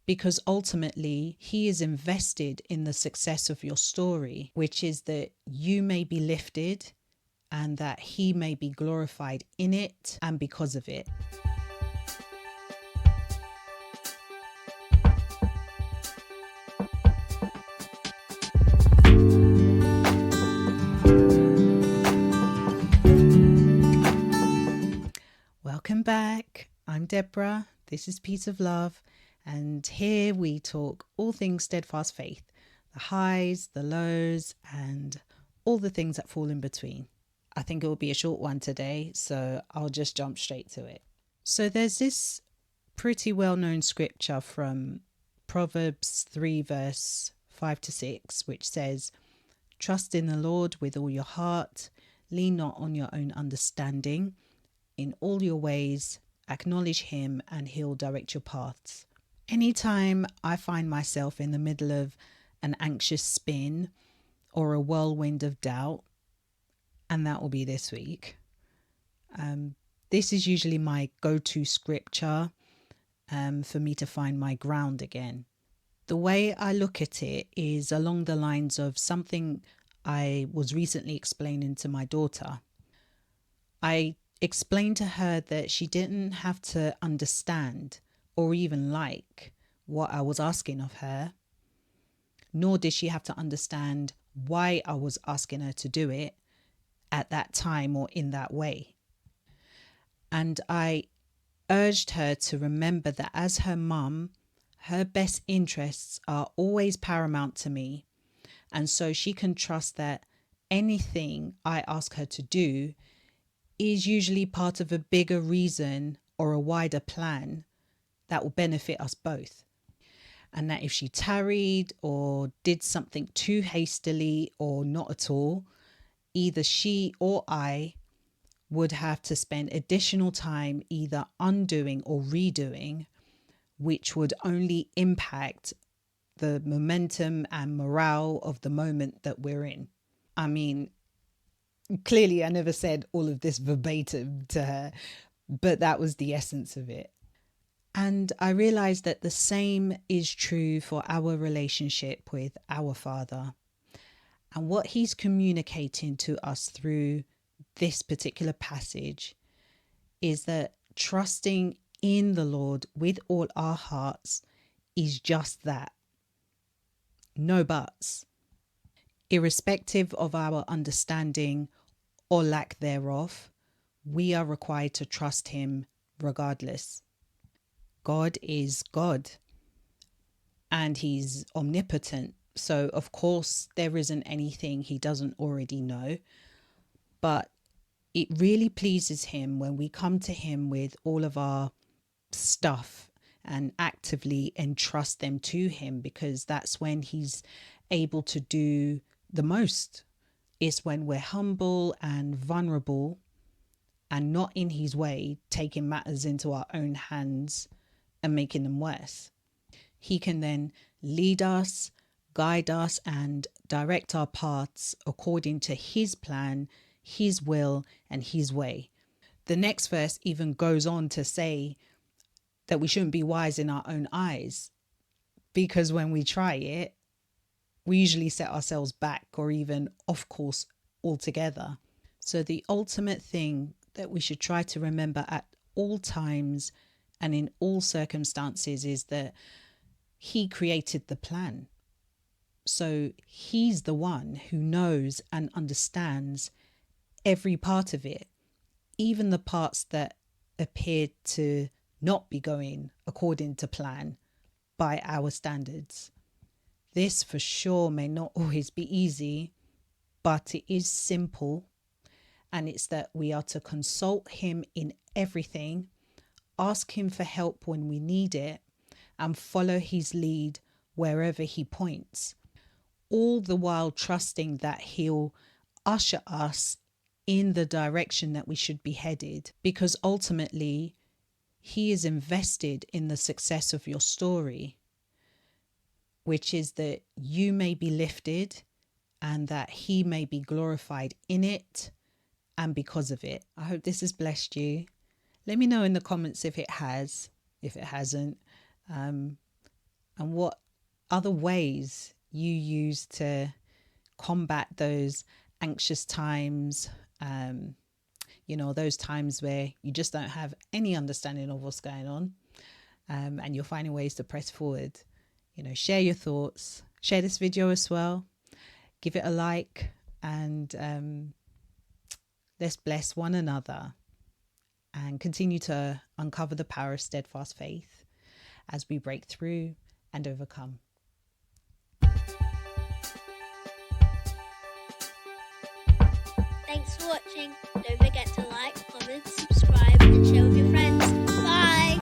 because ultimately he is invested in the success of your story, which is that you may be lifted and that he may be glorified in it and because of it. Welcome back. I'm Deborah. This is Peace of Love. And here we talk all things steadfast faith, the highs, the lows, and all the things that fall in between. I think it will be a short one today, so I'll just jump straight to it. So there's this pretty well-known scripture from Proverbs 3 verse 5 to 6, which says, "Trust in the Lord with all your heart, lean not on your own understanding. In all your ways, acknowledge him and he'll direct your paths." Anytime I find myself in the middle of an anxious spin or a whirlwind of doubt, and that will be this week, this is usually my go-to scripture for me to find my ground again. The way I look at it is along the lines of something I was recently explaining to my daughter. I explained to her that she didn't have to understand or even like what I was asking of her, nor did she have to understand why I was asking her to do it at that time or in that way. And I urged her to remember that as her mum, her best interests are always paramount to me. And so she can trust that anything I ask her to do is usually part of a bigger reason or a wider plan that will benefit us both. And that if she tarried or did something too hastily or not at all, either she or I would have to spend additional time either undoing or redoing, which would only impact the momentum and morale of the moment that we're in. I mean, clearly I never said all of this verbatim to her, but that was the essence of it. And I realized that the same is true for our relationship with our Father. And what he's communicating to us through this particular passage is that trusting in the Lord with all our hearts is just that. No buts. Irrespective of our understanding or lack thereof, we are required to trust him regardless. God is God and he's omnipotent. So of course there isn't anything he doesn't already know, but it really pleases him when we come to him with all of our stuff and actively entrust them to him, because that's when he's able to do the most. It's when we're humble and vulnerable and not in his way, taking matters into our own hands and making them worse. He can then lead us, guide us, and direct our paths according to his plan, his will, and his way. The next verse even goes on to say that we shouldn't be wise in our own eyes, because when we try it, we usually set ourselves back or even off course altogether. So the ultimate thing that we should try to remember at all times and in all circumstances is that he created the plan. So he's the one who knows and understands every part of it, even the parts that appear to not be going according to plan by our standards. This for sure may not always be easy, but it is simple. And it's that we are to consult him in everything, ask him for help when we need it, and follow his lead wherever he points, all the while trusting that he'll usher us in the direction that we should be headed, because ultimately he is invested in the success of your story, which is that you may be lifted and that he may be glorified in it and because of it. I hope this has blessed you. Let me know in the comments if it has. If it hasn't, and what other ways you use to combat those anxious times, those times where you just don't have any understanding of what's going on, and you're finding ways to press forward. Share your thoughts, share this video as well, give it a like, and let's bless one another and continue to uncover the power of steadfast faith as we break through and overcome. Thanks for watching. Don't forget to like, comment, subscribe.